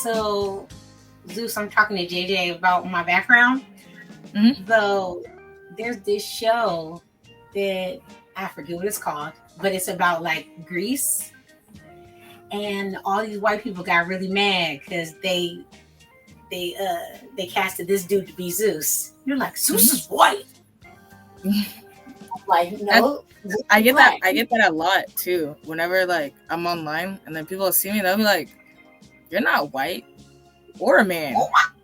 So, Zeus, I'm talking to JJ about my background. Mm-hmm. So, there's this show that I forget what it's called, but it's about like Greece, and all these white people got really mad because they casted this dude to be Zeus. You're like, Zeus is white. Like, no. I get that a lot too. Whenever like I'm online and then people see me, they'll be like, "You're not white, or a man,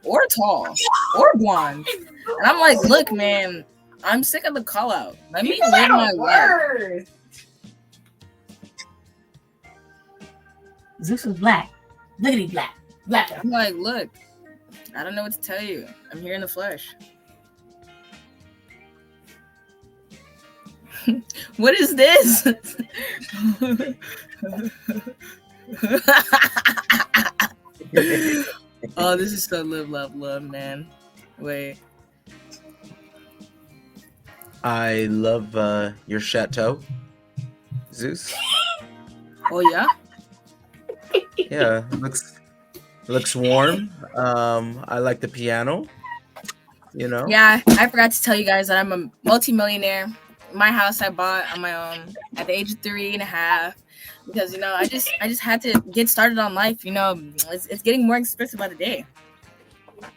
or tall, or blonde." And I'm like, "Look, man, I'm sick of the call out. Let me live my life." Zeus was black. Lickety black. Black. I'm like, look, I don't know what to tell you. I'm here in the flesh. What is this? Oh, this is so live, love, love, man. Wait. I love your chateau, Zeus. Oh yeah. Yeah, looks warm. I like the piano. You know. Yeah, I forgot to tell you guys that I'm a multimillionaire. My house I bought on my own at the age of 3.5 because I just had to get started on life. It's getting more expensive by the day.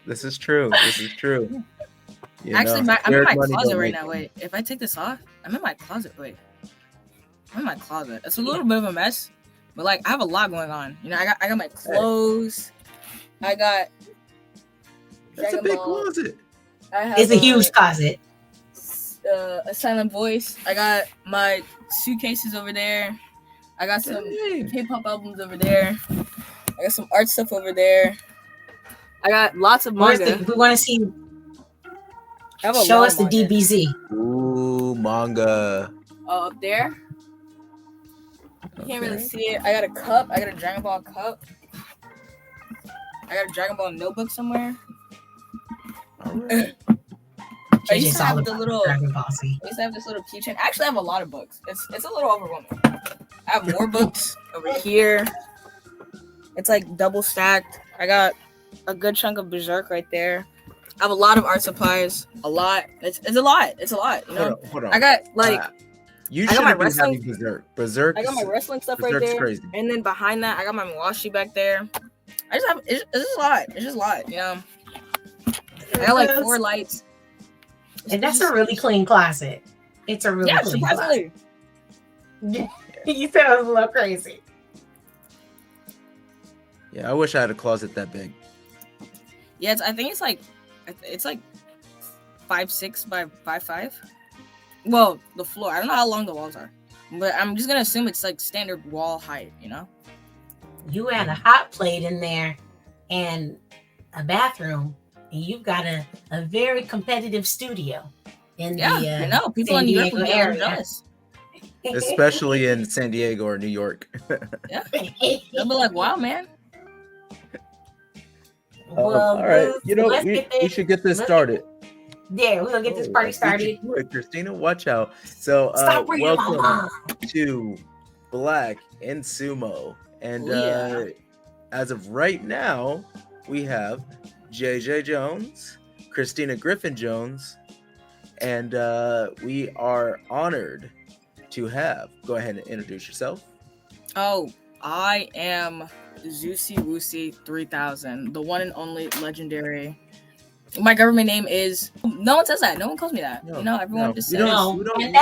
This is true. Actually, I'm in my closet right now. Wait, if I take this off, I'm in my closet. Wait, I'm in my closet. It's a little bit of a mess, but like I have a lot going on. I got my clothes. I got. That's a big closet. It's a huge closet. A silent voice. I got my suitcases over there. I got some K-pop albums over there. I got some art stuff over there. I got lots of manga. We want to see. Show us the DBZ. Ooh, manga. Up there. You can't really see it. I got a cup. I got a Dragon Ball cup. I got a Dragon Ball notebook somewhere. All right. I used to have this little keychain. Actually, I have a lot of books. It's a little overwhelming. I have more books over here. It's like double stacked. I got a good chunk of Berserk right there. I have a lot of art supplies. A lot. It's a lot. It's a lot. Hold on. I got like. You should have been having Berserk. I got my wrestling stuff Berserk's right there. Crazy. And then behind that, I got my Mawashi back there. I just have. It's just a lot. It's just a lot. I got like 4 lights. And that's a really clean closet. It's a really clean closet. You said it was a little crazy. Yeah, I wish I had a closet that big. Yeah, I think it's like 5'6" by 5'5". Well, the floor. I don't know how long the walls are, but I'm just gonna assume it's like standard wall height. You had a hot plate in there and a bathroom. You've got a very competitive studio in the I know people in New York would be jealous, especially in San Diego or New York. Yeah, they'll be like, "Wow, man." Well, all right, we should get this started. Yeah, we're gonna get this party started. Christina, watch out. So, welcome to Black and Sumo, and as of right now, we have JJ Jones, Christina Griffin Jones, and we are honored to have. Go ahead and introduce yourself. Oh, I am Zeusy Woosy 3000, the one and only legendary. My government name is. No one says that. No one calls me that. Everyone just says. And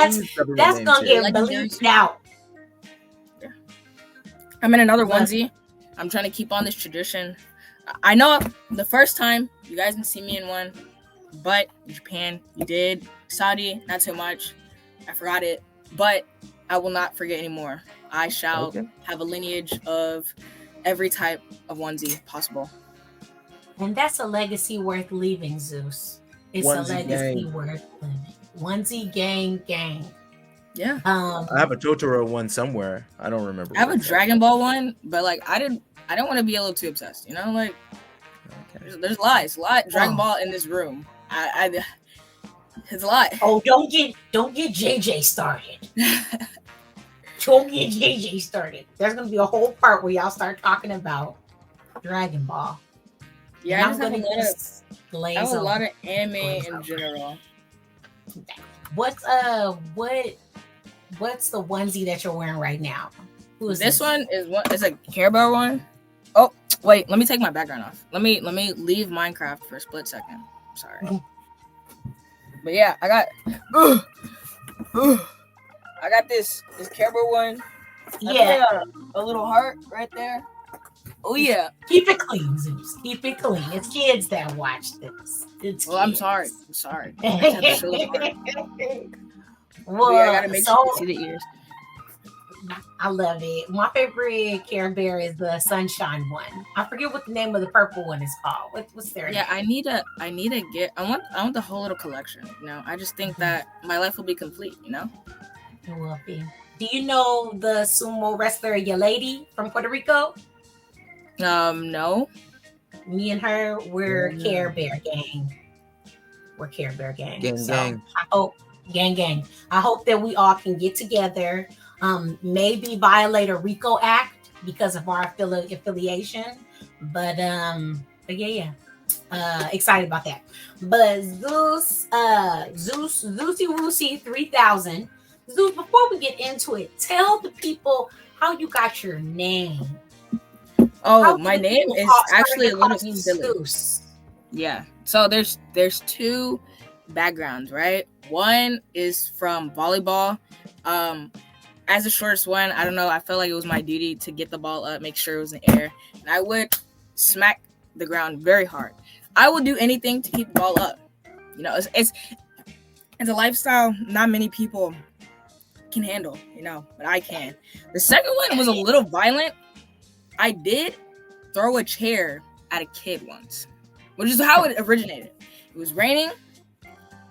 that's gonna get bleeped out. Yeah. I'm in another onesie. I'm trying to keep on this tradition. I know the first time you guys didn't see me in one, but Japan, you did. Saudi, not so much. I forgot it, but I will not forget anymore. I shall have a lineage of every type of onesie possible. And that's a legacy worth leaving, Zeus. It's a legacy worth living. Onesie gang. Yeah. I have a Totoro one somewhere. I don't remember. I have a Dragon Ball one, but like I don't want to be a little too obsessed. There's a lot Dragon Ball in this room. It's a lot. Oh, don't get JJ started. Don't get JJ started. There's gonna be a whole part where y'all start talking about Dragon Ball. Yeah, And I'm gonna just glaze I have a over. lot of anime in general. What's what's the onesie that you're wearing right now? Who is this? One is one. It's a Care Bear one. Oh, wait. Let me take my background off. Let me leave Minecraft for a split second. Sorry. But yeah, I got this Care Bear one. Yeah, a little heart right there. Oh yeah. Keep it clean, Zeus. Keep it clean. It's kids that watch this. It's well, kids. I'm sorry. I have to show the heart. Well, yeah, I gotta make sure you see the ears. I love it. My favorite Care Bear is the Sunshine one. I forget what the name of the purple one is called. What's their name? Yeah, I need to get. I want the whole little collection. You know, I just think that my life will be complete. You know. It will be. Do you know the sumo wrestler Yalady from Puerto Rico? No. Me and her, we're Care Bear gang. We're Care Bear gang. Gang. I hope gang. I hope that we all can get together. Maybe violate a RICO Act because of our affiliation. But yeah. Excited about that. But Zeus, Zeusy Woosy 3000. Zeus, before we get into it, tell the people how you got your name. Oh, my name is actually a little silly. Zeus. Yeah. So there's two backgrounds, right? One is from volleyball. As the shortest one, I don't know, I felt like it was my duty to get the ball up, make sure it was in the air, and I would smack the ground very hard. I would do anything to keep the ball up. You know, it's a lifestyle not many people can handle, you know, but I can. The second one was a little violent. I did throw a chair at a kid once, which is how it originated. It was raining.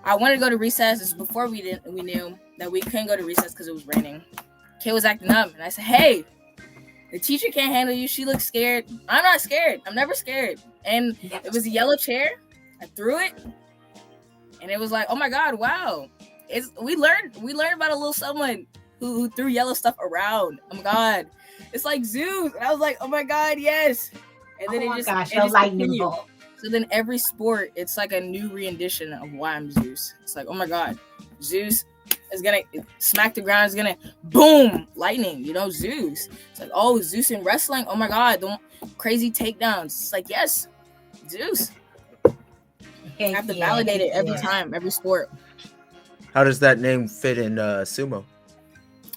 I wanted to go to recess. This was before we knew that we couldn't go to recess because it was raining. Kid was acting up, and I said, "Hey, the teacher can't handle you. She looks scared. I'm not scared. I'm never scared." And it was a yellow chair. I threw it, and it was like, "Oh my God, wow!" We learned about a little someone who threw yellow stuff around. Oh my God, it's like Zeus, and I was like, "Oh my God, yes!" And then it just continued. So then every sport, it's like a new rendition of why I'm Zeus. It's like, oh my God, Zeus is gonna smack the ground, is gonna boom, lightning, you know, Zeus. It's like, oh, Zeus in wrestling, oh my God, the crazy takedowns. It's like, yes, Zeus. I have to validate it every time, every sport. How does that name fit in sumo?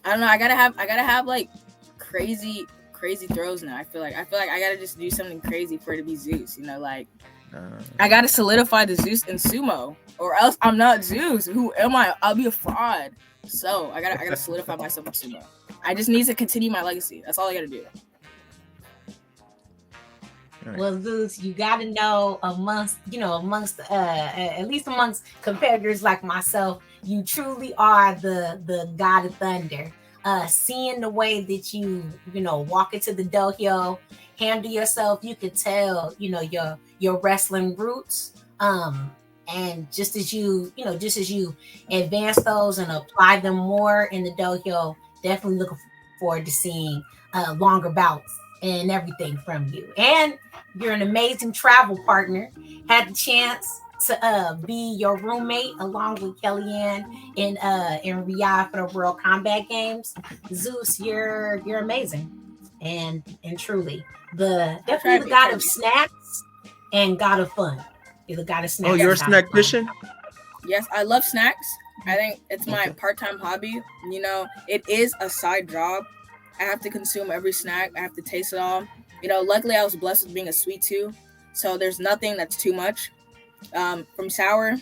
I don't know. I gotta have like crazy throws now. I feel like I gotta just do something crazy for it to be Zeus. You know, like I gotta solidify the Zeus in sumo, or else I'm not Zeus. Who am I? I'll be a fraud. So I gotta solidify myself in sumo. I just need to continue my legacy. That's all I gotta do. Right. Well, Zeus, you gotta know amongst at least amongst competitors like myself, you truly are the god of thunder. Seeing the way that you walk into the dojo, handle yourself, you could tell your wrestling roots. And just as you advance those and apply them more in the dojo, definitely looking forward to seeing longer bouts and everything from you. And you're an amazing travel partner. Had the chance to be your roommate along with Kellyanne in Riyadh for the World Combat Games. Zeus, you're amazing, and truly definitely the god of snacks and god of fun. You're the god of snacks. Oh, you're a snackician? Yes, I love snacks. I think it's my part-time hobby. You know, it is a side job. I have to consume every snack. I have to taste it all. You know, luckily I was blessed with being a sweet tooth, so there's nothing that's too much. From sour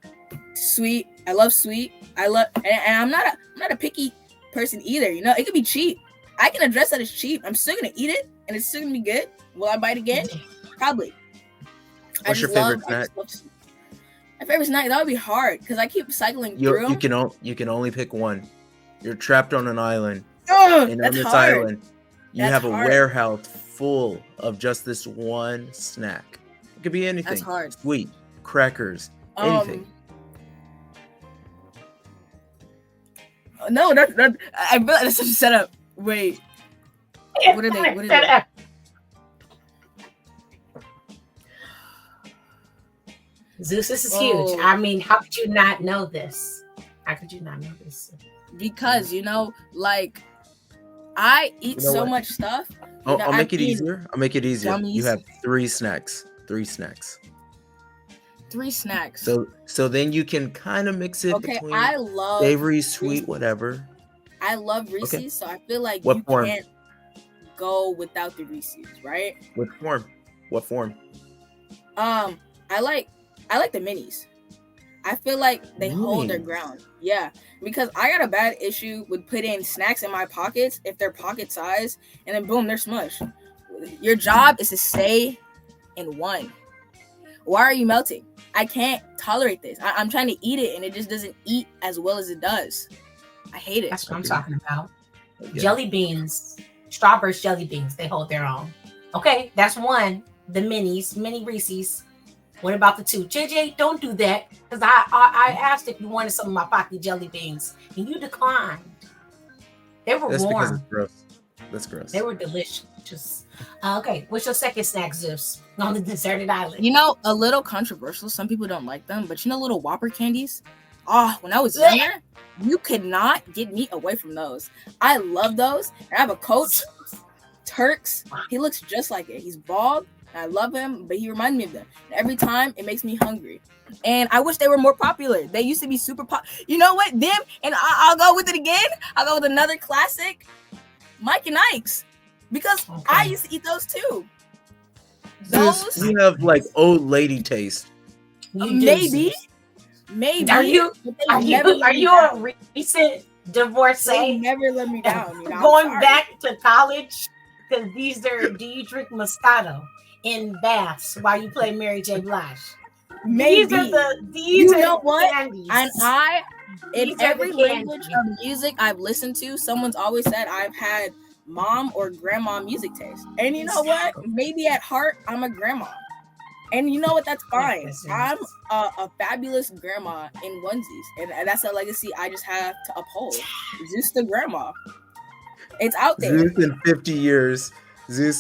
to sweet, I love sweet. And I'm not a picky person either. You know, it could be cheap. I can address that as cheap. I'm still gonna eat it, and it's still gonna be good. Will I bite again? Probably. What's your favorite snack? My favorite snack, that would be hard because I keep cycling through. You can only pick one. You're trapped on an island. And on this island, you have a warehouse full of just this one snack. It could be anything. That's hard. Sweet, crackers, anything. No, I feel like that's such a setup. Wait. What are they? Zeus, this is huge. I mean, how could you not know this? How could you not know this? Because, like, I eat so much stuff. I'll make it easier. Gummies. You have 3 snacks. 3 snacks. So then you can kind of mix it between I love savory, sweet, whatever. I love Reese's, so I feel like you can't go without the Reese's, right? What form? I like the minis. I feel like they hold their ground. Yeah, because I got a bad issue with putting snacks in my pockets if they're pocket size, and then boom, they're smushed. Your job is to stay in one. Why are you melting? I can't tolerate this. I'm trying to eat it, and it just doesn't eat as well as it does. I hate it. That's what I'm talking about. Yeah. Jelly beans, Starburst jelly beans, they hold their own. Okay, that's one. The mini Reese's. What about the 2? JJ, don't do that, because I asked if you wanted some of my pocket jelly beans, and you declined. They were warm. Because it's gross. That's gross. They were delicious. Okay, what's your second snack, Zeus, on the deserted island? A little controversial. Some people don't like them, but little Whopper candies. Oh, when I was younger, you could not get me away from those. I love those. I have a coach, Turks. He looks just like it. He's bald. I love him, but he reminds me of them. And every time, it makes me hungry. And I wish they were more popular. They used to be super You know what? Them, and I'll go with it again. I'll go with another classic, Mike and Ike's. Because I used to eat those too. Those you have like old lady taste. Maybe. Are you a recent divorcee? They never let me down. Going back to college, because do you drink Moscato in baths while you play Mary J. Blige? Maybe. These are what? Candies. And in every language of music I've listened to, someone's always said I've had mom or grandma music taste. And you know what? Maybe at heart, I'm a grandma. And you know what? That's fine. I'm a fabulous grandma in onesies. And that's a legacy I just have to uphold. Zeus the grandma. It's out there. Zeus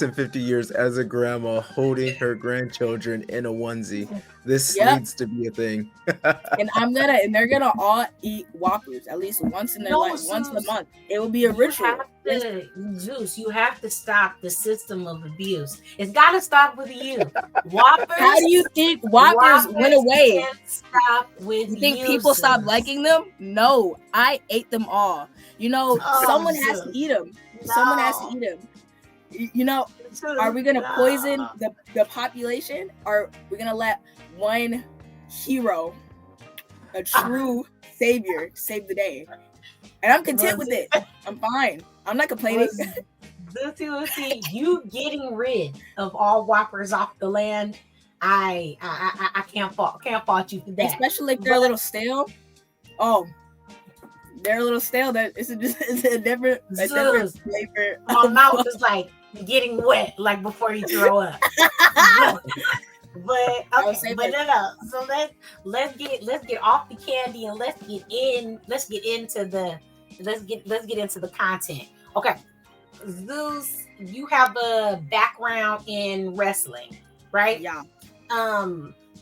in 50 years as a grandma holding her grandchildren in a onesie. This needs to be a thing. And they're gonna all eat Whoppers at least once in their life, once a month. It will be a ritual. Zeus, you have to stop the system of abuse. It's got to stop with you. Whoppers. How do you think Whoppers went away? Stop with you think people stopped liking them? No, I ate them all. Someone has to eat them. Someone has to eat them. Are we gonna poison the population? Or are we gonna let one hero, a true savior, save the day? And I'm content with it. I'm fine. I'm not complaining. You getting rid of all Whoppers off the land, I can't fault you for that. Especially if they're a little stale. Oh, they're a little stale. It's a different flavor. My mouth is like getting wet, like before you throw up. But no. So let's get off the candy and let's get into the content. Okay, Zeus, you have a background in wrestling, right? Yeah.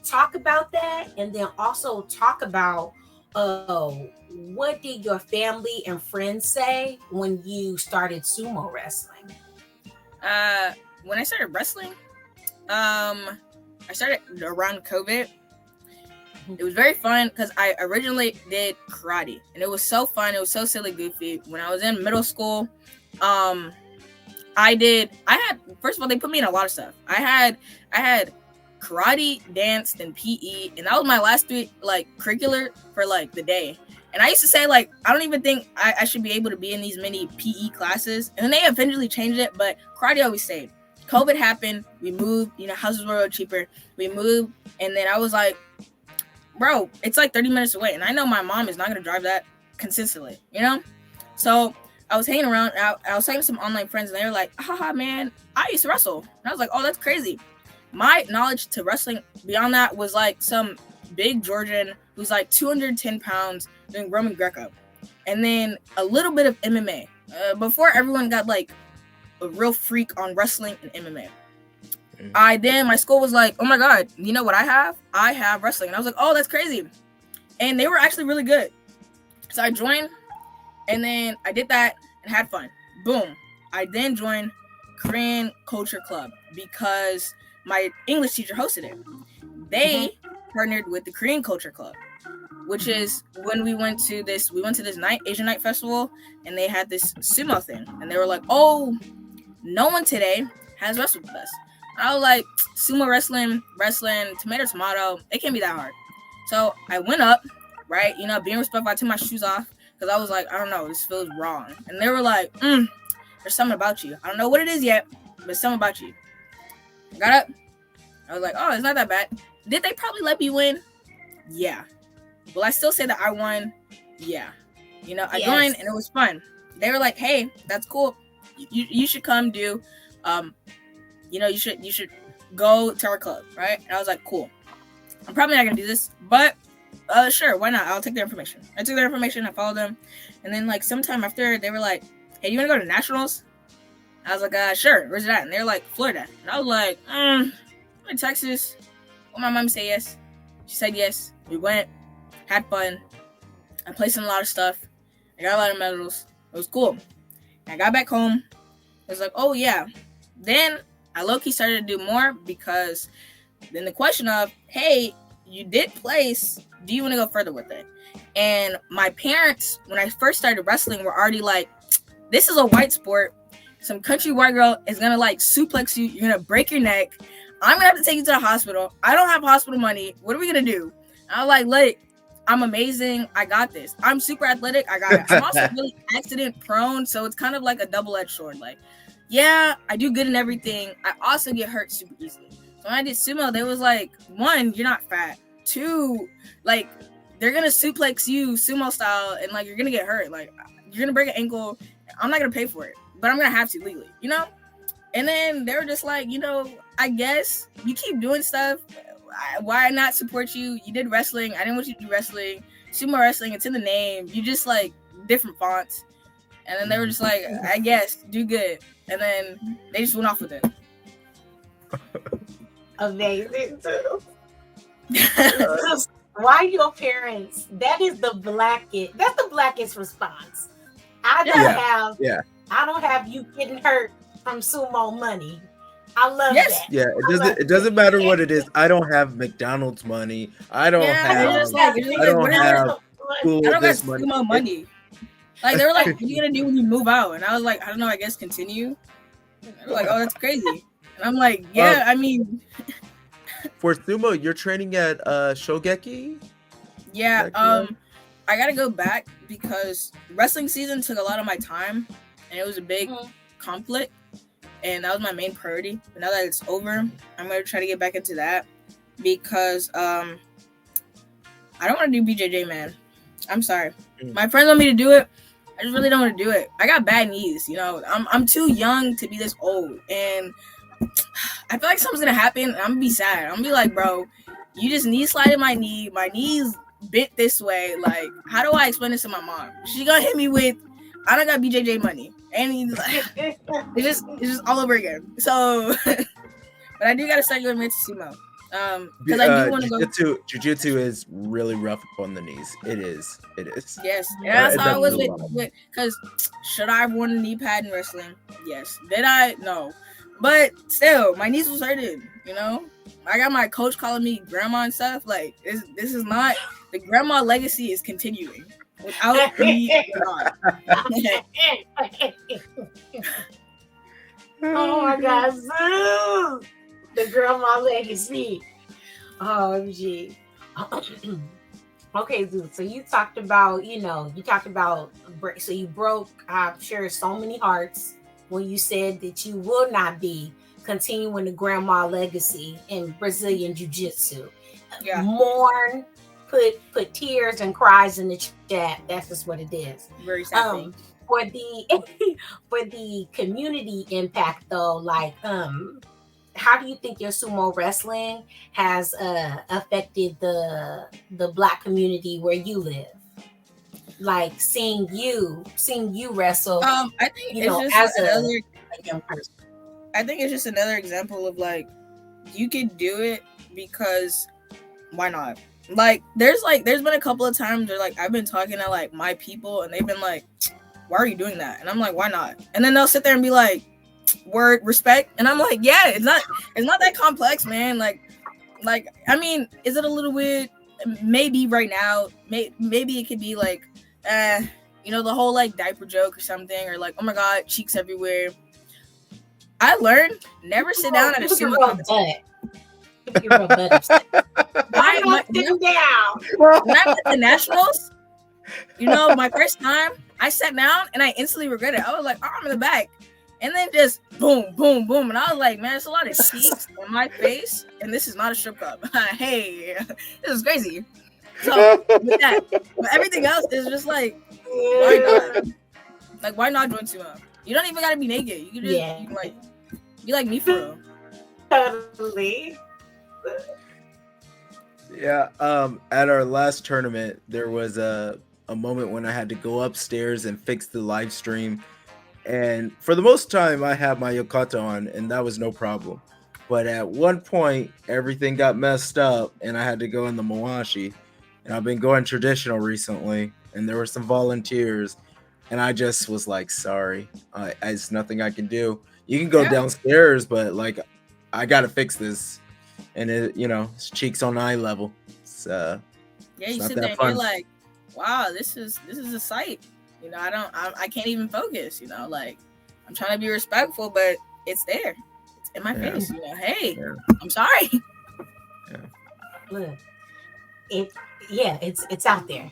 Talk about that, and then also talk about what did your family and friends say when you started sumo wrestling? When I started wrestling, I started around COVID. It was very fun because I originally did karate, and it was so fun. It was so silly, goofy. When I was in middle school, first of all, they put me in a lot of stuff. I had karate, dance, then PE, and that was my last 3 curricular for the day. And I used to say I don't even think I should be able to be in these many PE classes. And then they eventually changed it, but karate always stayed. COVID happened, we moved, houses were a little cheaper. We moved, and then I was like, bro, it's 30 minutes away, and I know my mom is not gonna drive that consistently, So I was hanging around, I was talking to some online friends, and they were like, haha, man, I used to wrestle. And I was like, oh, that's crazy. My knowledge to wrestling beyond that was some big Georgian who's 210 pounds doing Roman Greco, and then a little bit of MMA before everyone got a real freak on wrestling and MMA. my school was like, oh my god, you know what I have wrestling. And I was like, oh, that's crazy. And they were actually really good. So I joined, and then I did that and had fun. Boom. I then joined Korean Culture Club because my English teacher hosted it. They partnered with the Korean Culture Club, which is when we went to this Asian night festival, and they had this sumo thing, and they were like, oh, no one today has wrestled with us. And I was like, sumo wrestling, tomato, it can't be that hard. So I went up, right, being respectful, I took my shoes off, because I was like, I don't know, this feels wrong. And they were like, there's something about you. I don't know what it is yet, but it's something about you. I got up. I was like, oh, it's not that bad. Did they probably let me win? Yeah. Will I still say that I won? Yeah. I joined, and it was fun. They were like, hey, that's cool. You should come do, you should go to our club, right? And I was like, cool. I'm probably not going to do this, but sure, why not? I'll take their information. I took their information, I followed them, and then like sometime after, they were like, hey, you want to go to nationals? I was like, sure, where's it at? And they were like, Florida. And I was like, I'm in Texas. Well, my mom said yes. She said yes. We went, had fun. I placed in a lot of stuff. I got a lot of medals. It was cool. And I got back home. I was like, oh yeah. Then I low-key started to do more, because then the question of, hey, you did place, do you want to go further with it? And my parents, when I first started wrestling, were already like, this is a white sport. Some country white girl is going to like suplex you. You're going to break your neck. I'm going to have to take you to the hospital. I don't have hospital money. What are we going to do? And I was like, look, I'm amazing. I got this. I'm super athletic. I got it. I'm also really accident prone. So it's kind of like a double-edged sword. Like, yeah, I do good in everything. I also get hurt super easily. So when I did sumo, they was like, 1, you're not fat. 2, like, they're going to suplex you sumo style, and like, you're going to get hurt. Like, you're going to break an ankle. I'm not going to pay for it, but I'm going to have to legally, And then they were just like, I guess you keep doing stuff. Why not support you? You did wrestling. I didn't want you to do wrestling. Sumo wrestling, it's in the name. You just like different fonts. And then they were just like, I guess, do good. And then they just went off with it. Amazing too. Why your parents? That is the blackest. That's the blackest response. I don't have you getting hurt from sumo money. I love that. Yeah, it doesn't matter what it is. I don't have McDonald's money. I don't have sumo money. Like, they were like, what are you gonna do when you move out? And I was like, I don't know, I guess continue. They were like, oh, that's crazy. And I'm like, yeah, I mean, for sumo, you're training at Shogeki? Yeah, I gotta go back because wrestling season took a lot of my time, and it was a big conflict, and that was my main priority. But now that it's over, I'm gonna try to get back into that because I don't want to do BJJ, man. I'm sorry. My friends want me to do it. I just really don't want to do it. I got bad knees, I'm too young to be this old, and I feel like something's gonna happen. I'm gonna be sad. I'm gonna be like, bro, you just knee slided my knee. My knee's bent this way. Like, how do I explain this to my mom? She gonna hit me with, I don't got BJJ money, and it's just all over again. So, but I do gotta start going into sumo. Because I do want to go. Jiu-jitsu is really rough on the knees. It is. Yes, that's how I was with. Because should I have worn a knee pad in wrestling? Yes. Did I? No. But still, my knees was hurting. I got my coach calling me grandma and stuff. Like, this is not, the grandma legacy is continuing without me. Oh my God, Zeus! The grandma legacy. Oh, gee. Okay, Zeus. So you talked about, so you broke, I'm sure, so many hearts when you said that you will not be continuing the grandma legacy in Brazilian Jiu-Jitsu. Yeah. Mourn, put tears and cries in the chat. That's just what it is. Very sad. For the community impact though, like how do you think your sumo wrestling has affected the Black community where you live? Like seeing you wrestle. I think it's just another young person. I think it's just another example of like you could do it because why not? Like there's been a couple of times where like I've been talking to like my people and they've been like, why are you doing that? And I'm like, why not? And then they'll sit there and be like, word, respect. And I'm like, yeah, it's not that complex, man. Like I mean, is it a little weird? Maybe right now, maybe it could be like, the whole like diaper joke or something, or like, oh my god, cheeks everywhere. I learned never sit down at a sumo competition. Why am I sitting down? When I went to nationals, my first time, I sat down and I instantly regretted it. I was like, oh, I'm in the back. And then just boom, boom, boom. And I was like, man, it's a lot of cheeks on my face. And this is not a strip club. Hey, this is crazy. So with that, but everything else is just like, why not? Like, why not join sumo? You don't even gotta be naked. You can just you can, like be like me for real. Totally. Yeah. At our last tournament, there was a moment when I had to go upstairs and fix the live stream. And for the most time, I had my yukata on, and that was no problem. But at one point, everything got messed up, and I had to go in the mawashi. And I've been going traditional recently, and there were some volunteers, and I just was like, sorry, there's nothing I can do. You can go downstairs, but like, I gotta fix this. And it's cheeks on eye level. So you sit there and you're like, wow, this is a sight. I can't even focus, like I'm trying to be respectful, but it's there. It's in my face, hey, I'm sorry. Look, it's out there.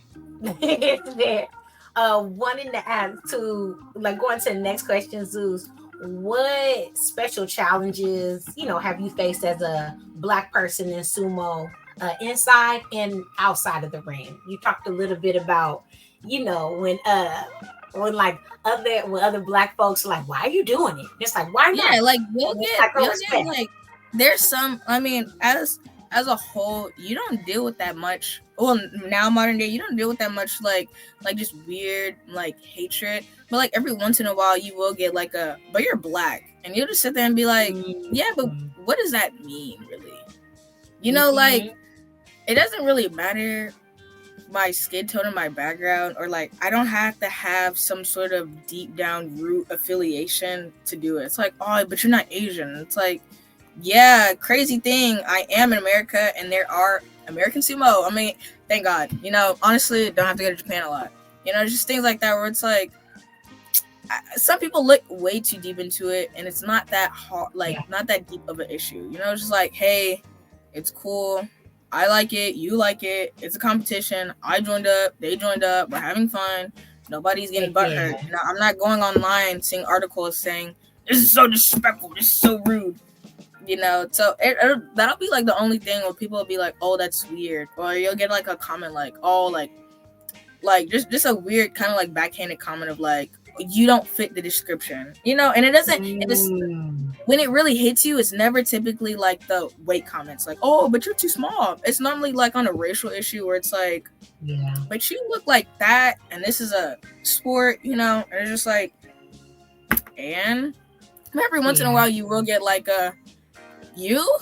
It's there. Wanting to ask to like going to the next question, Zeus, what special challenges, have you faced as a Black person in sumo, inside and outside of the ring? You talked a little bit about, when like other Black folks are like, why are you doing it? It's like, why not? Yeah, like you'll get like there's some. I mean, as a whole, you don't deal with that much. Well, now modern day, you don't deal with that much like just weird like hatred. But like every once in a while, you will get like but you're Black, and you'll just sit there and be like, yeah, but what does that mean, really? Like it doesn't really matter my skin tone and my background, or like I don't have to have some sort of deep down root affiliation to do it. It's like, oh, but you're not Asian. It's like, yeah, crazy thing, I am in America and there are American sumo. I mean, thank God. Honestly, don't have to go to Japan a lot. Just things like that where it's like some people look way too deep into it and it's not that hard, not that deep of an issue. It's just like, hey, it's cool. I like it. You like it. It's a competition. I joined up. They joined up. We're having fun. Nobody's getting butthurt. I'm not going online seeing articles saying, this is so disrespectful. This is so rude. So that'll be like the only thing where people will be like, oh, that's weird. Or you'll get like a comment like, oh, like just a weird kind of like backhanded comment of like, you don't fit the description, and it doesn't, when it really hits you, it's never typically like the weight comments like, oh, but you're too small. It's normally like on a racial issue where it's like, but you look like that and this is a sport, and it's just like, and every once in a while you will get like you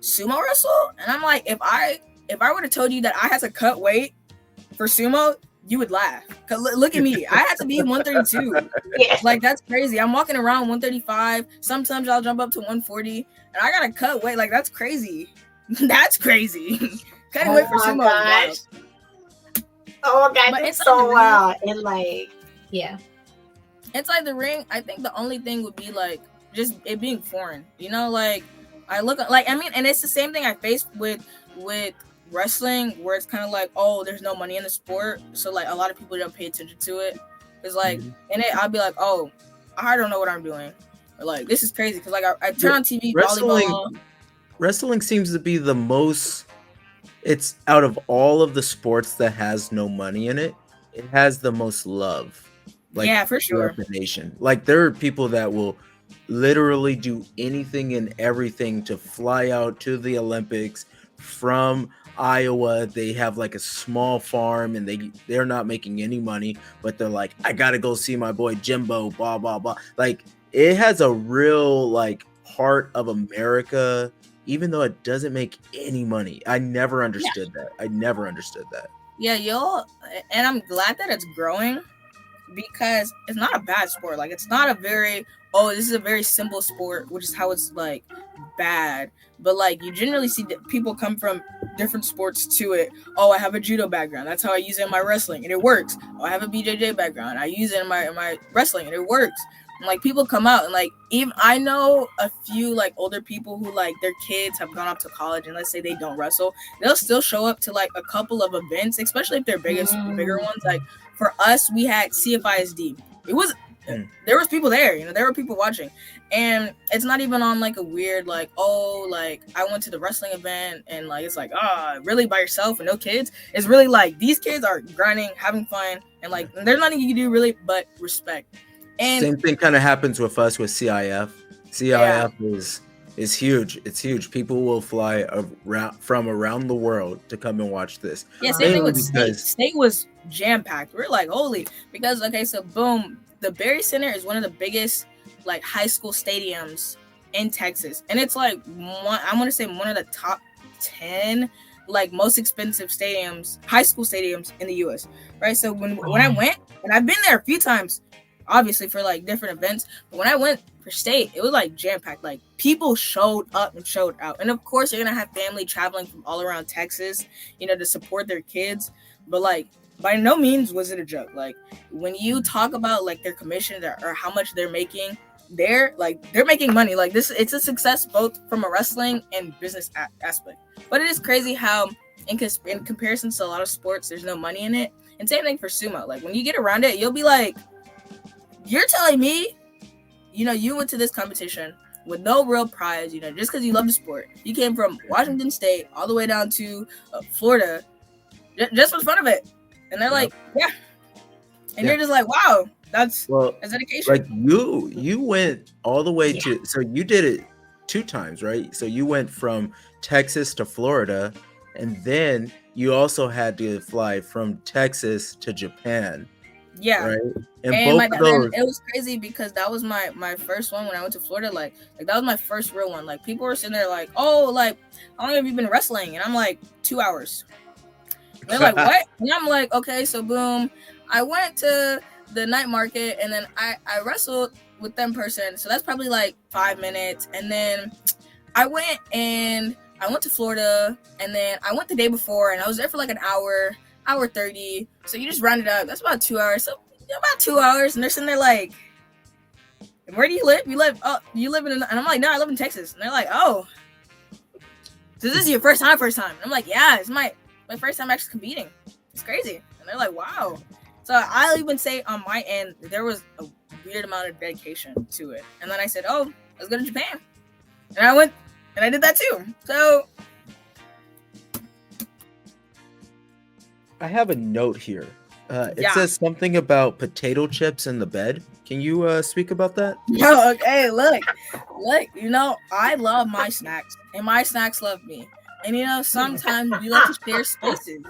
sumo wrestle, and I'm like, if I would have told you that I had to cut weight for sumo, you would laugh. Cause look at me, I had to be 132. Like that's crazy. I'm walking around 135. Sometimes I'll jump up to 140, and I gotta cut weight. Like that's crazy. That's crazy. Cutting weight for sumo. Gosh. Oh my god, it's so wild. And like, inside the ring, I think the only thing would be like just it being foreign. Like I look like, I mean, and it's the same thing I faced with wrestling, where it's kind of like, oh, there's no money in the sport, so like a lot of people don't pay attention to it. It's like in it, I'll be like, oh, I don't know what I'm doing, or like this is crazy because like I turn on TV, volleyball. Wrestling seems to be the most. It's out of all of the sports that has no money in it, it has the most love. Like, for sure. The nation. Like there are people that will literally do anything and everything to fly out to the Olympics from Iowa. They have like a small farm and they're not making any money, but they're like, I gotta go see my boy Jimbo, blah blah blah. Like it has a real like heart of America even though it doesn't make any money. I never understood that. Yeah, and I'm glad that it's growing because it's not a bad sport. Like, it's not a very, this is a very simple sport, which is how it's like bad. But like, you generally see people come from different sports to it. Oh, I have a judo background. That's how I use it in my wrestling, and it works. Oh, I have a BJJ background. I use it in my wrestling, and it works. And like, people come out and like, even I know a few like older people who like their kids have gone off to college, and let's say they don't wrestle, they'll still show up to like a couple of events, especially if they're bigger ones. Like for us, we had CFISD. It was there was people there, there were people watching, and it's not even on like a weird like, oh, like I went to the wrestling event and like it's like, really by yourself and no kids. It's really like these kids are grinding, having fun, and like there's nothing you can do really but respect. And same thing kind of happens with us with CIF. CIF is huge. It's huge. People will fly from around the world to come and watch this. Yeah, same thing with State. State was jam-packed. We're like, holy, because okay, so boom, the Berry Center is one of the biggest like high school stadiums in Texas, and it's like I want to say one of the top 10 like most expensive stadiums, high school stadiums in the U.S. Right? So when I went, and I've been there a few times, obviously for like different events, but when I went for State, it was like jam-packed. Like people showed up and showed out, and of course you're gonna have family traveling from all around Texas, to support their kids. But like, by no means was it a joke. Like when you talk about like their commissions or how much they're making, they're making money. Like this, it's a success both from a wrestling and business aspect. But it is crazy how in comparison to a lot of sports, there's no money in it. And same thing for sumo. Like when you get around it, you'll be like, you're telling me, you went to this competition with no real prize, just because you love the sport. You came from Washington State all the way down to Florida just for the fun of it. And they're like, yeah. And you're just like, wow, that's dedication. Like you went all the way to, so you did it 2 times, right? So you went from Texas to Florida, and then you also had to fly from Texas to Japan. Yeah. Right. And both of those, it was crazy because that was my first one when I went to Florida. Like that was my first real one. Like people were sitting there like, oh, like how long have you been wrestling? And I'm like, 2 hours. And they're like, what? And I'm like, okay, so boom, I went to the night market and then I wrestled with them person. So that's probably like 5 minutes. And then I went to Florida, and then I went the day before and I was there for like an hour 30. So you just round it up. That's about 2 hours. So about 2 hours. And they're sitting there like, where do you live? You live in, and I'm like, no, I live in Texas. And they're like, oh, so this is your first time? And I'm like, yeah, it's my first time actually competing. It's crazy. And they're like, wow. So I'll even say on my end, there was a weird amount of dedication to it. And then I said, oh, let's go to Japan. And I went and I did that too. So I have a note here. It says something about potato chips in the bed. Can you speak about that? Yo, okay, look, I love my snacks, and my snacks love me. And sometimes we like to share spaces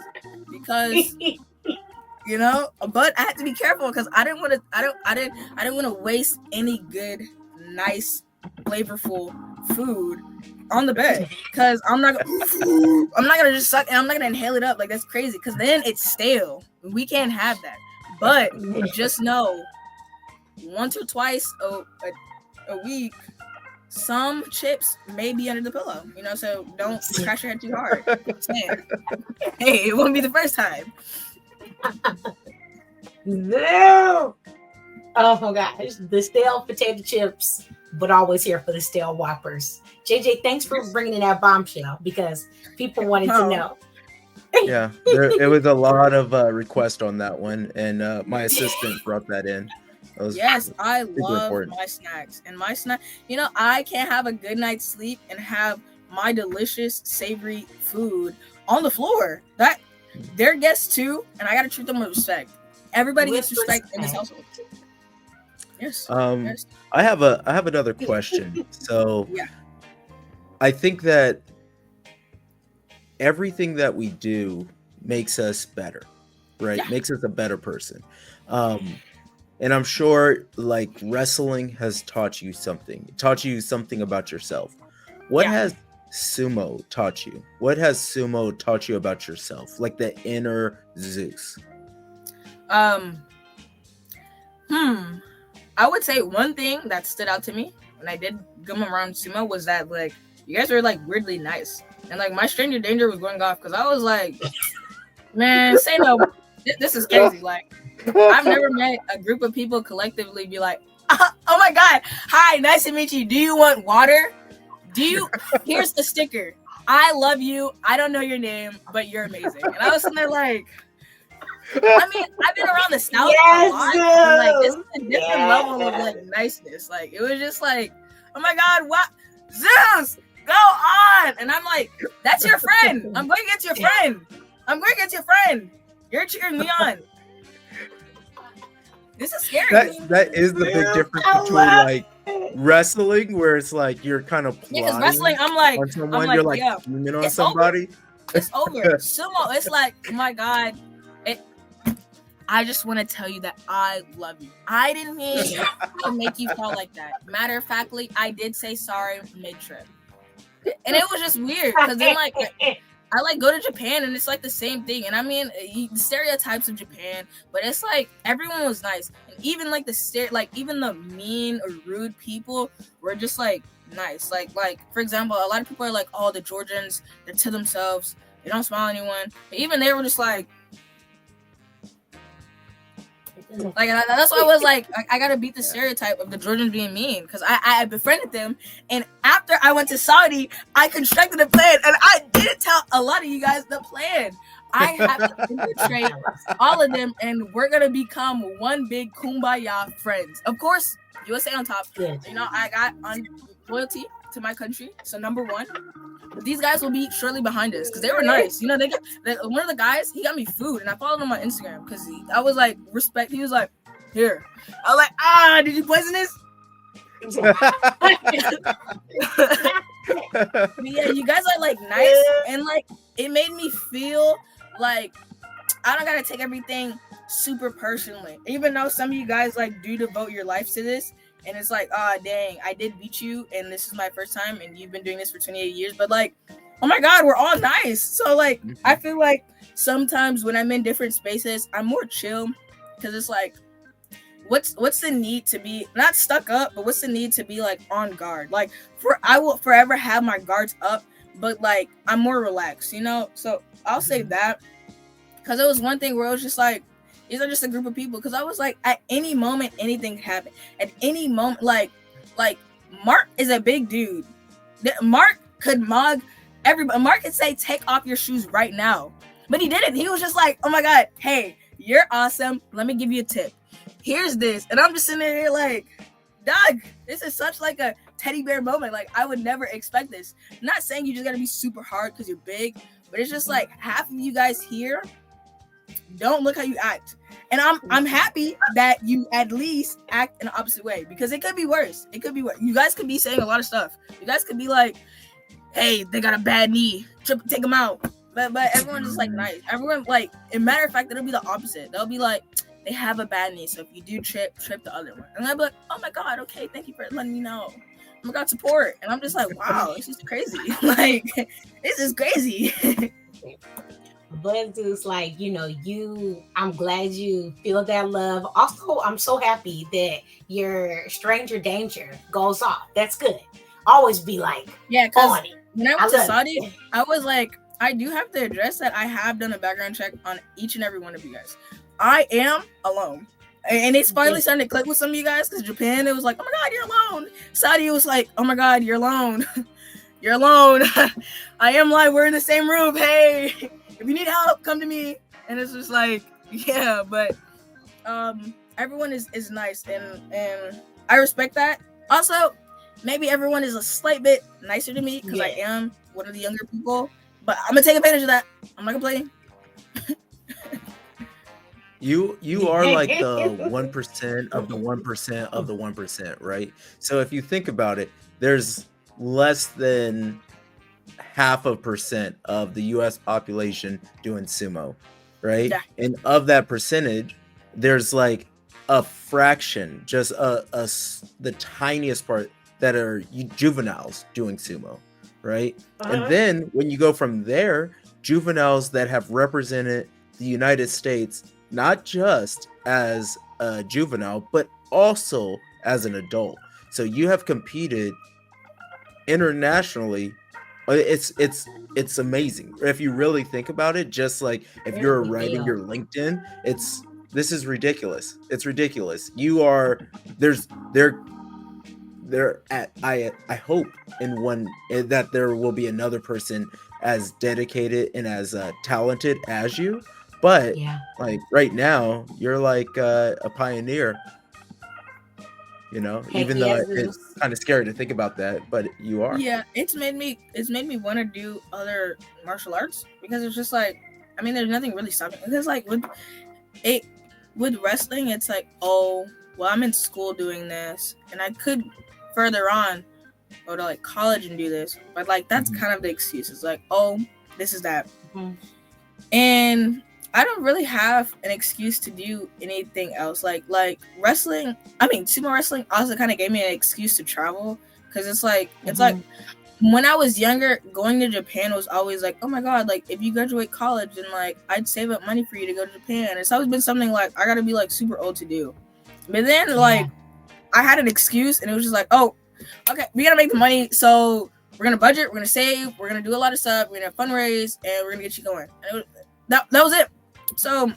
because but I had to be careful because I didn't want to waste any good, nice, flavorful food on the bed, because I'm not gonna just suck and I'm not gonna inhale it up. Like, that's crazy, because then it's stale. We can't have that. But just know, once or twice a week, some chips may be under the pillow, so don't crash your head too hard. I'm saying, hey, it won't be the first time. No. Oh my gosh, the stale potato chips, but always here for the stale Whoppers. JJ, thanks for bringing in that bombshell, because people wanted to know. Yeah, it was a lot of requests on that one, and my assistant brought that in. Yes, I love my snacks. And my snack, I can't have a good night's sleep and have my delicious, savory food on the floor. That they're guests too, and I gotta treat them with respect. Everybody gets respect in this household. Yes. Yes. I have another question. So yeah. I think that everything that we do makes us better, right? Yeah. Makes us a better person. And I'm sure like wrestling has taught you something about yourself. What has sumo taught you? What has sumo taught you about yourself? Like the inner Zeus. I would say one thing that stood out to me when I did come around sumo was that like you guys were like weirdly nice, and like my stranger danger was going off because I was like, man, say no. This is crazy. Like I've never met a group of people collectively be like, oh my god, hi, nice to meet you. Do you want water? Here's the sticker. I love you. I don't know your name, but you're amazing. And I was sitting there like, I mean, I've been around the South a lot. And, like, this is a different level of like niceness. Like, it was just like, oh my god, what? Zeus, go on. And I'm like, that's your friend. I'm going against your friend. You're cheering me on. This is scary. That is the big difference between like wrestling, where it's like you're kind of plotting. Because wrestling, I'm like, you're like fuming on somebody. It's over. Sumo, it's like, oh my god. I just want to tell you that I love you. I didn't mean to make you feel like that. Matter of factly, I did say sorry mid-trip. And it was just weird because then like I like go to Japan and it's like the same thing. And I mean the stereotypes of Japan, but it's like everyone was nice. And even like even the mean or rude people were just like nice. Like for example, a lot of people are like, oh, the Georgians, they're to themselves, they don't smile at anyone. But even they were just like that's why I was like, I gotta beat the stereotype of the Georgians being mean because I befriended them, and after I went to Saudi, I constructed a plan, and I didn't tell a lot of you guys the plan. I have to infiltrate all of them, and we're gonna become one big kumbaya friends. Of course, USA on top. You know, I got loyalty to my country, so number one. These guys will be shortly behind us because they were nice. You know, one of the guys, he got me food, and I followed him on Instagram because I was like, respect. He was like, here. I was like, did you poison this? But yeah, you guys are like nice, and like it made me feel like I don't gotta take everything super personally, even though some of you guys like do devote your life to this. And it's like, dang, I did beat you, and this is my first time, and you've been doing this for 28 years. But like, oh my god, we're all nice. So like, I feel like sometimes when I'm in different spaces, I'm more chill, because it's like, what's the need to be not stuck up, but what's the need to be like on guard? Like, I will forever have my guards up, but like I'm more relaxed, you know. So I'll say that, because it was one thing where it was just like, these are just a group of people. Because I was like, at any moment, anything could happen. At any moment, like Mark is a big dude. Mark could mug everybody. Mark could say, take off your shoes right now. But he didn't. He was just like, oh my god, hey, you're awesome. Let me give you a tip. Here's this. And I'm just sitting there like, dog, this is such like a teddy bear moment. Like, I would never expect this. I'm not saying you just gotta be super hard because you're big. But it's just like, half of you guys here don't look how you act, and I'm happy that you at least act in the opposite way, because it could be worse. You guys could be saying a lot of stuff. You guys could be like, hey, they got a bad knee, take them out. But everyone's just like nice. Everyone, like, in matter of fact, it'll be the opposite. They'll be like, they have a bad knee, so if you do trip the other one. And I'll be like, oh my god, okay, thank you for letting me know. Oh my god, support. And I'm just like, wow, this is crazy. Like, this is crazy. But it's like, you know, I'm glad you feel that love. Also, I'm so happy that your stranger danger goes off. That's good. Always be like, yeah, because when I went to Saudi, I was like, I do have to address that I have done a background check on each and every one of you guys. I am alone. And it's finally starting to click with some of you guys, because Japan, it was like, oh my god, you're alone. Saudi, it was like, oh my god, you're alone. You're alone. I am like, we're in the same room. Hey, if you need help, come to me. And it's just like, yeah, but everyone is nice, and I respect that. Also, maybe everyone is a slight bit nicer to me because I am one of the younger people, but I'm gonna take advantage of that. I'm not complaining. You are like the 1% of the 1% of the 1%, right? So if you think about it, there's less than 0.5% of the US population doing sumo, right? Yeah. And of that percentage, there's like a fraction, just the tiniest part that are juveniles doing sumo, right? And then when you go from there, juveniles that have represented the United States, not just as a juvenile, but also as an adult. So you have competed internationally. It's amazing if you really think about it. Just like if you're writing your LinkedIn, this is ridiculous. It's ridiculous. You are there at I hope in one that there will be another person as dedicated and as talented as you, but like right now you're like a pioneer, even though it's kind of scary to think about that, but you are. Yeah, it's made me want to do other martial arts, because it's just like, I mean, there's nothing really stopping, because like with wrestling, it's like, oh well, I'm in school doing this, and I could further on go to like college and do this, but like that's kind of the excuse. It's like, oh, this is that. And I don't really have an excuse to do anything else. Like wrestling, I mean sumo wrestling also kind of gave me an excuse to travel, because it's like when I was younger, going to Japan was always like, oh my god, like if you graduate college, then like I'd save up money for you to go to Japan. It's always been something like I gotta be like super old to do. But then like I had an excuse, and it was just like, oh, okay, we gotta make the money, so we're gonna budget, we're gonna save, we're gonna do a lot of stuff, we're gonna fundraise, and we're gonna get you going. And that was it. So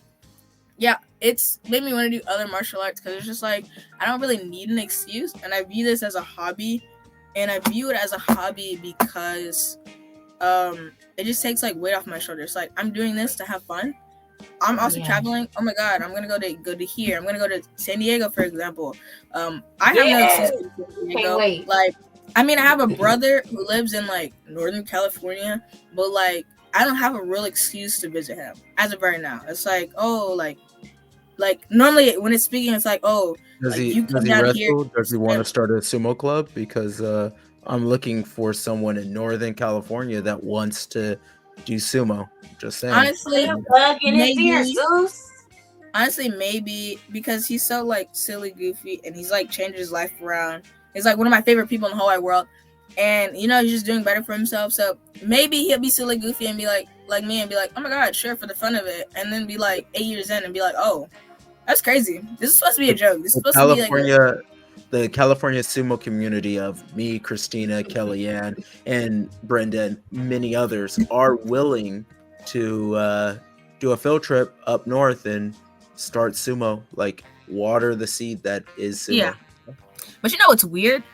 yeah, it's made me want to do other martial arts, because it's just like I don't really need an excuse, and I view this as a hobby, and I view it as a hobby because it just takes like weight off my shoulders. Like I'm doing this to have fun. I'm also traveling. Oh my god, I'm gonna go to here. I'm gonna go to San Diego, for example. I have no excuse to go to San Diego. Like, I mean, I have a brother who lives in like Northern California, but like I don't have a real excuse to visit him as of right now. It's like, oh, like normally when it's speaking, it's like, oh, does like, he you come does he down wrestle? here. Does he want to start a sumo club? Because I'm looking for someone in Northern California that wants to do sumo. Just saying. Honestly, maybe because he's so like silly, goofy, and he's like changed his life around. He's like one of my favorite people in the whole wide world, and he's just doing better for himself. So maybe he'll be silly, goofy, and be like me, and be like, oh my god, sure, for the fun of it, and then be like 8 years in and be like, oh, that's crazy. This is supposed to be a joke. This is supposed to be like the California sumo community of me, Christina, Kellyanne, and Brenda, and many others are willing to do a field trip up north and start sumo, like water the seed that is sumo. Yeah. But you know what's weird?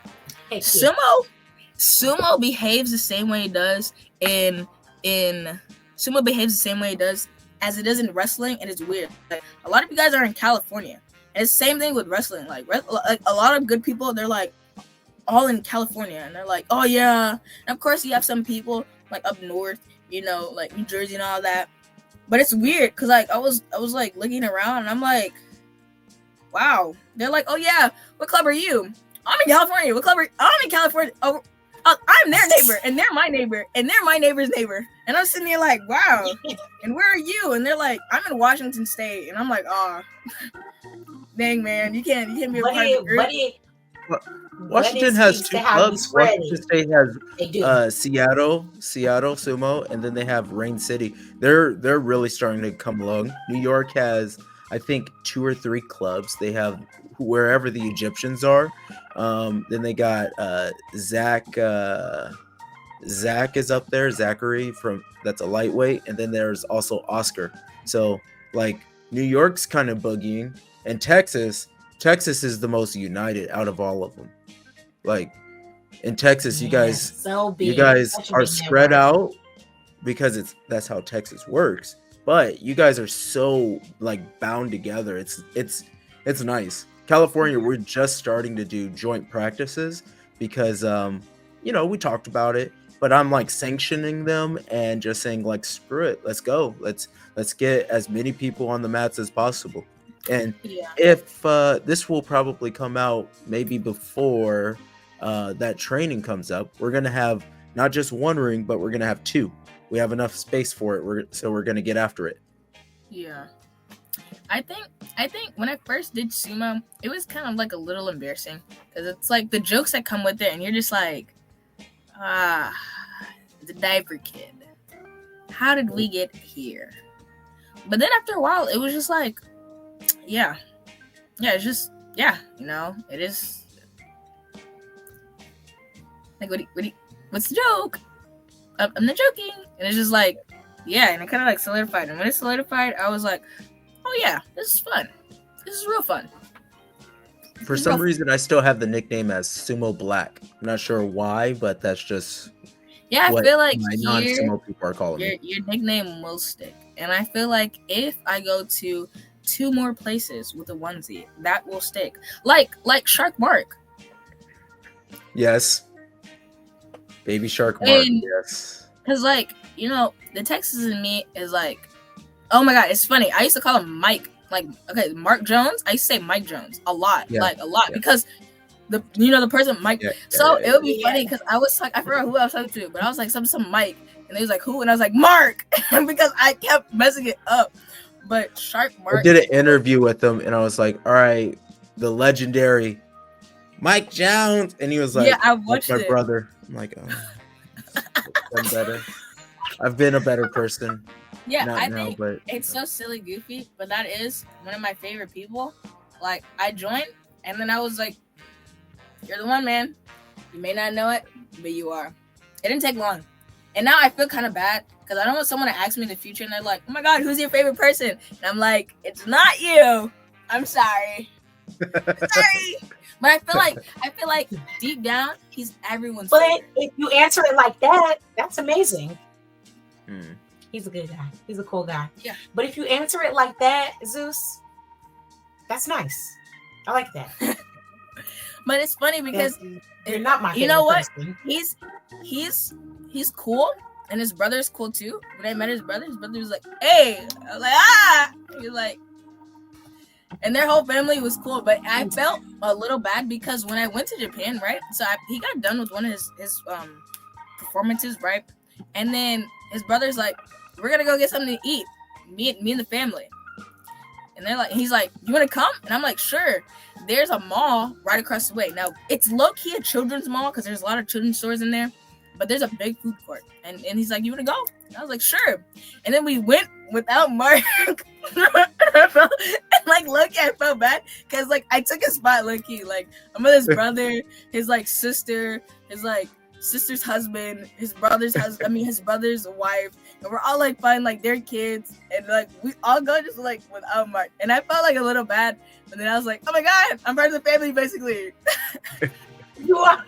Sumo behaves the same way it does in sumo behaves the same way it does as it does in wrestling, and it's weird. Like, a lot of you guys are in California, and it's the same thing with wrestling. Like a lot of good people, they're like all in California, and they're like, oh yeah. And of course, you have some people like up north, like New Jersey and all that. But it's weird because like I was like looking around, and I'm like, wow. They're like, oh yeah, what club are you? I'm in California. What club are you? I'm in California. Oh, I'm their neighbor, and they're my neighbor, and they're my neighbor's neighbor. And I'm sitting here like, wow. And where are you? And they're like, I'm in Washington State. And I'm like, oh, dang man, you can't be a part of the group. Washington has two clubs. Washington State has Seattle Sumo, and then they have Rain City. They're really starting to come along. New York has, I think, 2 or 3 clubs. They have wherever the Egyptians are. Then they got Zach is up there. Zachary that's a lightweight, and then there's also Oscar. So like New York's kind of boogieing, and Texas is the most united out of all of them. Like in Texas, you guys are spread out because that's how Texas works. But you guys are so like bound together. It's nice. California, we're just starting to do joint practices because we talked about it, but I'm like sanctioning them and just saying like, screw it, let's go. Let's get as many people on the mats as possible. And if this will probably come out maybe before that training comes up, we're gonna have not just 1 ring, but we're gonna have 2. We have enough space for it, so we're gonna get after it. Yeah, I think when I first did sumo, it was kind of like a little embarrassing because it's like the jokes that come with it, and you're just like, the diaper kid. How did we get here? But then after a while, it was just like, yeah, it's just, yeah, it is. Like, what's the joke? I'm not joking. And it's just like, yeah, and it kind of like solidified. And when it solidified, I was like, oh yeah, this is fun. This is real fun. For some reason, I still have the nickname as Sumo Black. I'm not sure why, but that's just I feel like my non-Sumo people are calling me. Your nickname will stick. And I feel like if I go to 2 more places with a onesie, that will stick. Like Shark Mark. Yes. Baby Shark Mark, yes. Because, like, the Texas in me is like, oh my God, it's funny. I used to call him Mike. Like, okay, Mark Jones. I used to say Mike Jones a lot. Yeah. Like, a lot. Yeah. Because, the person, Mike. Yeah. So, it would be funny because I was like, I forgot who I was talking to, but I was like, some Mike. And they was like, who? And I was like, Mark. Because I kept messing it up. But Shark Mark. I did an interview with him, and I was like, all right, the legendary Mike Jones. And he was like, yeah, I watched my brother. I'm like, oh, I'm better. I've been a better person. Yeah, I think it's so silly goofy, but that is one of my favorite people. Like, I joined, and then I was like, you're the one, man. You may not know it, but you are. It didn't take long. And now I feel kind of bad, because I don't want someone to ask me in the future, and they're like, oh my God, who's your favorite person? And I'm like, it's not you. I'm sorry. Sorry. But I feel like deep down, he's everyone's favorite. But if you answer it like that, that's amazing. He's a good guy. He's a cool guy. Yeah. But if you answer it like that, Zeus, that's nice. I like that. But it's funny because you're not my favorite you know what? person. He's cool, and his brother's cool too. When I met his brother was like, hey. I was like, ah. He was like, and their whole family was cool. But I felt a little bad because when I went to Japan, right? So he got done with one of his performances, right? And then his brother's like, we're gonna go get something to eat, me and the family. And they're like, he's like, you want to come? And I'm like, sure. There's a mall right across the way. Now, it's low-key a children's mall because there's a lot of children's stores in there, but there's a big food court. And he's like, you want to go? And I was like, sure. And then we went without Mark. And like, low-key, I felt bad because like I took his spot, low-key. Like, I'm with his brother, his like sister, his like sister's husband, his brother's wife, and we're all like fine, like their kids, and like we all go just like without Mark. And I felt like a little bad, but then I was like, oh my God, I'm part of the family basically. You are.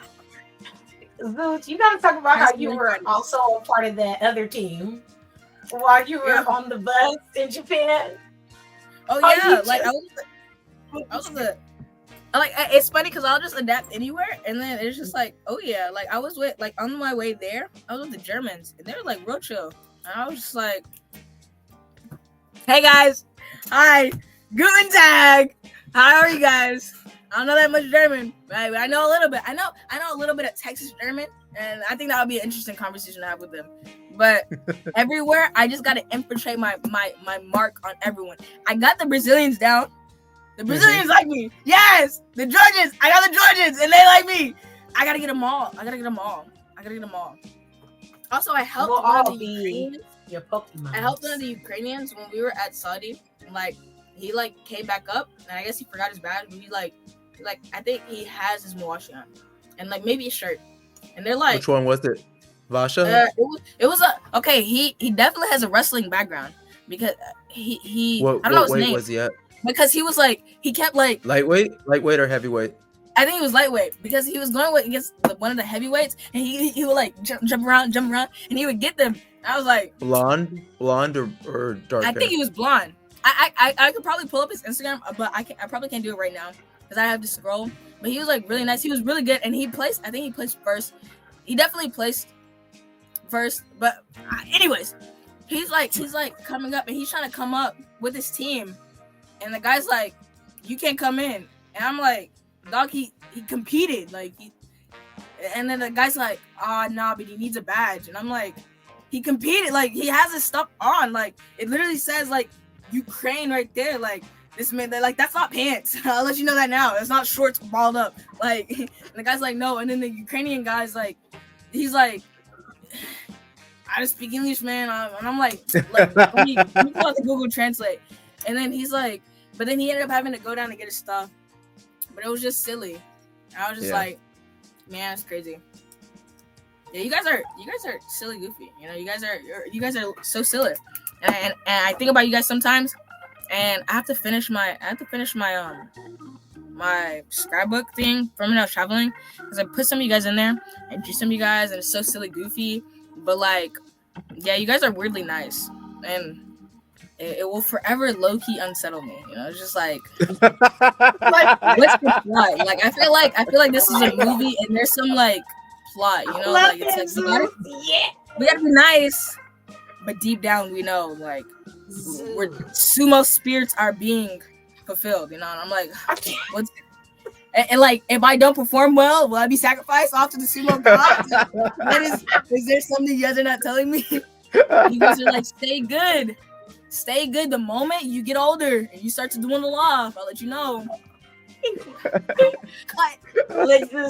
Zeus, you gotta talk about how you were also a part of that other team while you were on the bus in Japan. Oh yeah, like I was like, it's funny because I'll just adapt anywhere, and then it's just like, oh yeah, like I was with, like on my way there, I was with the Germans, and they were like real chill, and I was just like, hey guys, hi, guten Tag, how are you guys? I don't know that much German, but I know a little bit. I know a little bit of Texas German, and I think that would be an interesting conversation to have with them. But everywhere, I just got to infiltrate my mark on everyone. I got the Brazilians down. The Brazilians like me. Yes! The Georgians. I got the Georgians, and they like me. I got to get them all. Also, I helped one of the Ukrainians. Your Pokemon. I helped one of the Ukrainians when we were at Saudi. Like, he, like, came back up, and I guess he forgot his badge, but he, like, I think he has his Milwaukee on. And, like, maybe a shirt. And they're like... Which one was it? Vasha? It was a... Okay, he definitely has a wrestling background. Because he what, I don't know his weight name. Was he at? Because he was, like... He kept, like... Lightweight or heavyweight? I think he was lightweight. Because he was going against one of the heavyweights. And he would, like, jump around. And he would get them. I was like... Blonde or dark hair? I think he was blonde. I could probably pull up his Instagram, but I probably can't do it right now because I have to scroll. But he was like really nice. He was really good, and I think he placed first. He definitely placed first. But anyways, he's like coming up, and he's trying to come up with his team, and the guy's like, "You can't come in," and I'm like, "Dog, he competed like." And then the guy's like, "Ah, nah, but he needs a badge," and I'm like, "He competed, like he has his stuff on, like it literally says like." Ukraine right there, like this man, like that's not pants. I'll let you know that now. It's not shorts balled up. Like and the guy's like no, and then the Ukrainian guy's like, he's like, I don't speak English, man. And I'm like let me pull out the Google Translate. And then he's like, but then he ended up having to go down to get his stuff. But it was just silly. I was just like, man, it's crazy. Yeah, you guys are silly goofy. You know, you guys are so silly. And I think about you guys sometimes, and I have to finish my my scrapbook thing from when I was traveling, because I put some of you guys in there and drew some of you guys, and it's so silly goofy. But like, yeah, you guys are weirdly nice, and it will forever low-key unsettle me. You know, it's just like what's the plot? Like I feel like this is a movie and there's some like plot, you know, like it's like we gotta be nice, but deep down we know like we're sumo spirits are being fulfilled, you know, and I'm like, what's and like if I don't perform well, will I be sacrificed off to the sumo gods? Is there something you guys are not telling me? You guys are like, stay good. The moment you get older and you start to dwindle off, I'll let you know.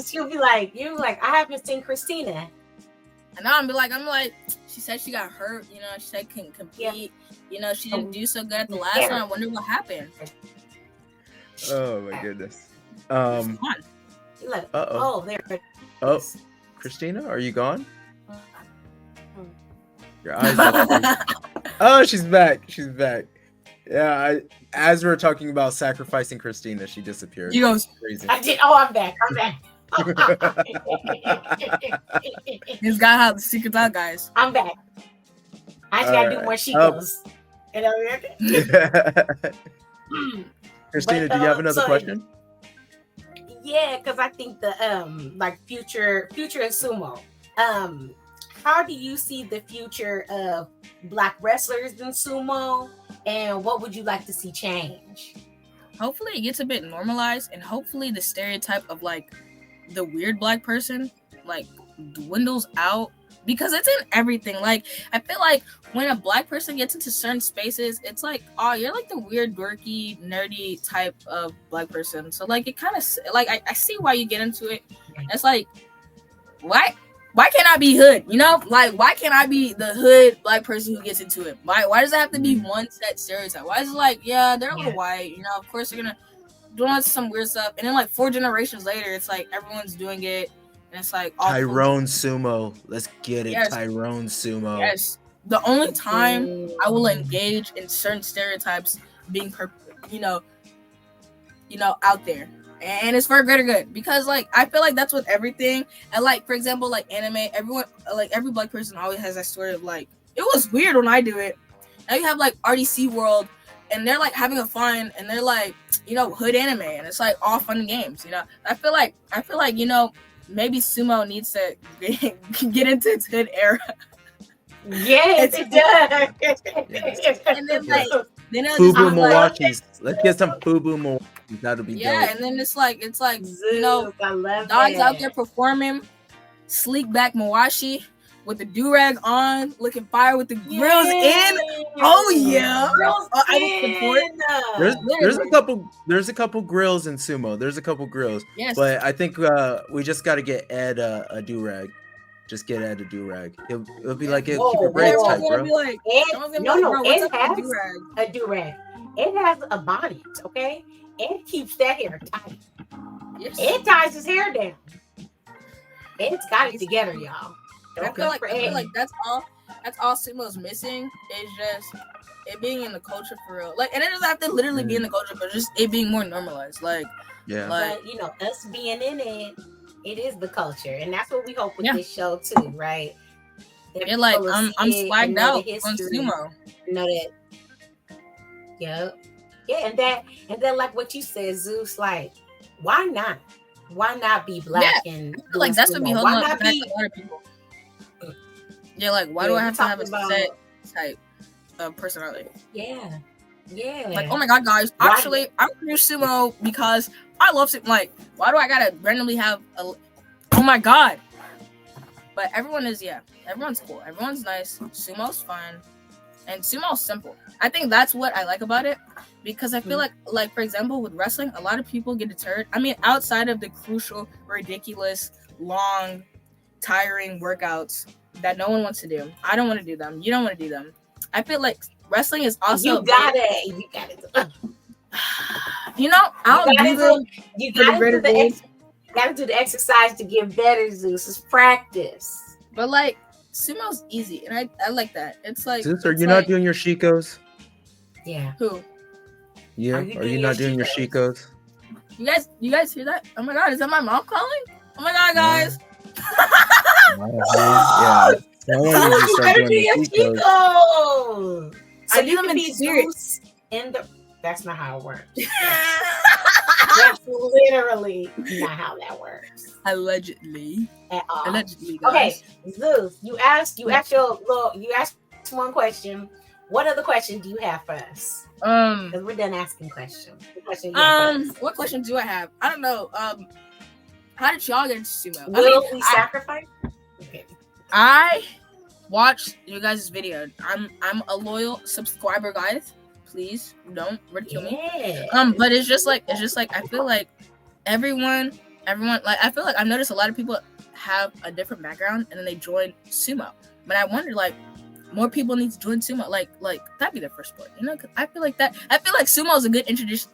She'll be like, I haven't seen Christina. And now I'm like, she said she got hurt, you know, she said couldn't compete, you know, she didn't do so good at the last one. I wonder what happened. Oh my goodness. Oh, there. Oh, Christina, are you gone? Your eyes are oh, she's back. Yeah, as we were talking about sacrificing Christina, she disappeared. He goes, crazy. I did. Oh, I'm back. This guy has the secrets out, guys. I'm back. I just gotta do more Chicos. Christina, do you have another question? Yeah, because I think the like future in sumo. How do you see the future of Black wrestlers in sumo, and what would you like to see change? Hopefully it gets a bit normalized, and hopefully the stereotype of like the weird Black person like dwindles out, because it's in everything. Like I feel like when a Black person gets into certain spaces, it's like, oh, you're like the weird, dorky, nerdy type of Black person. So like it kind of like I see why you get into it. It's like, why can't I be hood? You know, like why can't I be the hood Black person who gets into it? Why does it have to be one set stereotype? Why is it like, yeah, they're a little white, you know, of course they're gonna do some weird stuff, and then like 4 generations later, it's like everyone's doing it, and it's like all Tyrone Sumo. Let's get it, yes. Tyrone Sumo. Yes. The only time I will engage in certain stereotypes being, out there. And it's for greater good, because like I feel like that's with everything. And like for example, like anime, everyone, like every Black person always has that story of like, it was weird when I do it. Now you have like RDC World, and they're like having a fun, and they're like, you know, hood anime, and it's like all fun and games. You know, I feel like you know, maybe sumo needs to get into its hood era. Yes, it does. And then like, Fubu Mawashis. Let's get some Fubu Mawashis. That'll be dope. And then it's like Zeus, you know, dogs out there performing sleek back Mawashi with the do-rag on, looking fire with the grills in. Oh yeah, I will support. There's a couple grills in sumo. There's a couple grills. Yes. But I think we just got to get Ed a do-rag. Just get Ed a do-rag. It'll be like keep your braids tight, bro. Ed has a do-rag. Ed has a bonnet, okay? Ed keeps that hair tight. Yes. Ed ties his hair down. Ed's got it together, y'all. I feel like that's all sumo's missing, is just it being in the culture for real. Like, and it doesn't have to literally be in the culture, but just it being more normalized. Like, yeah. But you know, us being in it, it is the culture, and that's what we hope with this show too, right? Yeah, like I'm swagged out on sumo. You know that. Yep. Yeah, and then like what you said, Zeus, like, why not? Why not be Black and like that's what be holding up back a lot of people. Yeah, like why do I have to have a set type of personality? Yeah. Like, oh my god, guys, actually, I'm gonna do sumo because I love sumo. Like, why do I gotta randomly have a? Oh my god! But everyone's cool. Everyone's nice. Sumo's fun, and sumo's simple. I think that's what I like about it, because I feel like for example with wrestling, a lot of people get deterred. I mean, outside of the crucial, ridiculous, long, tiring workouts, that no one wants to do. I don't want to do them. You don't want to do them. I feel like wrestling is also you got it. You know, I'll do them. You gotta do the exercise to get better, Zeus. It's practice. But like sumo's easy, and I like that. It's like Zeus, are you not doing your shikos? Yeah. Who? Yeah. Are you not doing your shikos? You guys hear that? Oh my god, is that my mom calling? Oh my god, guys. Yeah. You better do your shikos. So you can be Zeus in the. That's not how it works. That's literally not how that works. Allegedly. At all. Allegedly, guys. Okay, Zeus, you asked one question. What other question do you have for us? Because we're done asking questions. What question do I have? I don't know. How did y'all get into sumo? Will we sacrifice? Okay. I watched you guys' video. I'm a loyal subscriber, guys. Please don't ridicule me. But it's just like I feel like everyone like I feel like I've noticed a lot of people have a different background and then they join sumo. But I wonder like more people need to join sumo. Like that'd be their first sport, you know? Cause I feel like sumo is a good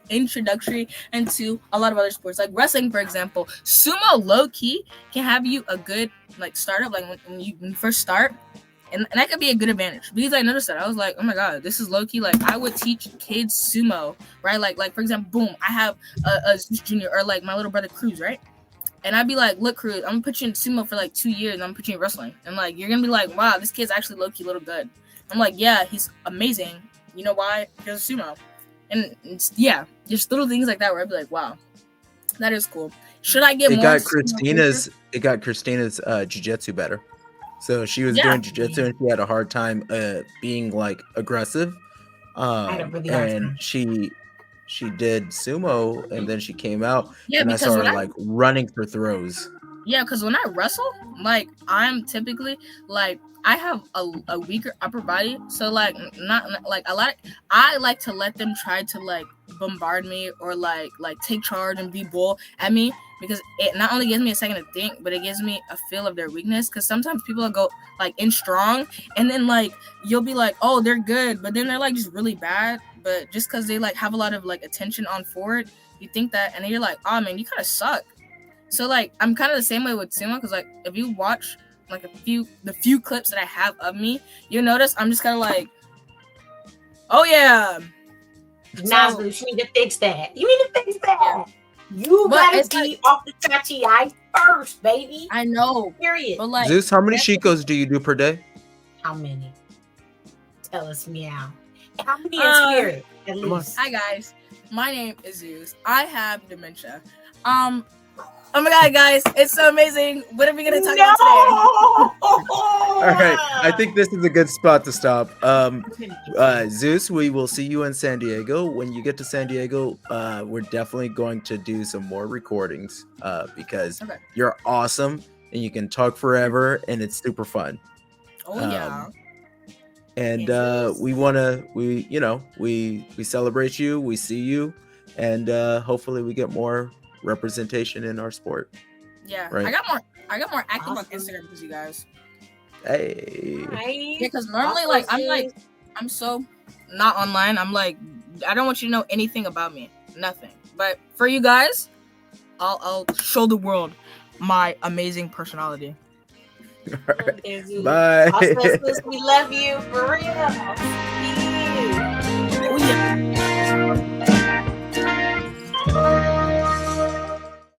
introductory into a lot of other sports, like wrestling, for example. Sumo low key can have you a good like startup, like when you first start. And that could be a good advantage because I noticed that. I was like, oh my god, this is low key. Like I would teach kids sumo, right? Like for example, boom, I have a Zeus Junior or like my little brother Cruz, right? And I'd be like, look, Cruz, I'm gonna put you in sumo for like 2 years. And I'm gonna put you in wrestling, and like you're gonna be like, wow, this kid's actually low key little good. I'm like, yeah, he's amazing. You know why? Because of sumo, and yeah, just little things like that where I'd be like, wow, that is cool. Should I get more? It got Christina's jiu-jitsu better. So she was doing jiu-jitsu and she had a hard time being like aggressive. And she did sumo and then she came out and I saw her like running for throws. Yeah, because when I wrestle, like I'm typically like I have a weaker upper body, so like not like I like to let them try to like bombard me or like take charge and be bull at me, because it not only gives me a second to think, but it gives me a feel of their weakness. Because sometimes people will go like in strong and then like you'll be like, oh, they're good, but then they're like just really bad, but just because they like have a lot of like attention on forward, you think that, and then you're like, oh man, you kind of suck. So like I'm kind of the same way with sumo, because like if you watch like the few clips that I have of me, you'll notice I'm just kind of like, oh yeah. Now you need to fix that. You need to fix that. You gotta be off the touchy eye first, baby. I know. Period. But like, Zeus, how many shikos do you do per day? How many? Tell us, meow. How many in spirit? At least. Hi guys, my name is Zeus. I have dementia. Oh my god, guys, it's so amazing. What are we gonna talk about today? All right, I think this is a good spot to stop. Zeus, we will see you in San Diego. When you get to San Diego, we're definitely going to do some more recordings because you're awesome and you can talk forever and it's super fun. Oh yeah. And we celebrate you, we see you, and hopefully we get more representation in our sport. Yeah, right? I got more active on Instagram because you guys. Hey. Yeah, because normally like I'm so not online. I'm like, I don't want you to know anything about me, nothing. But for you guys, I'll show the world my amazing personality. All right. Bye. We love you for real.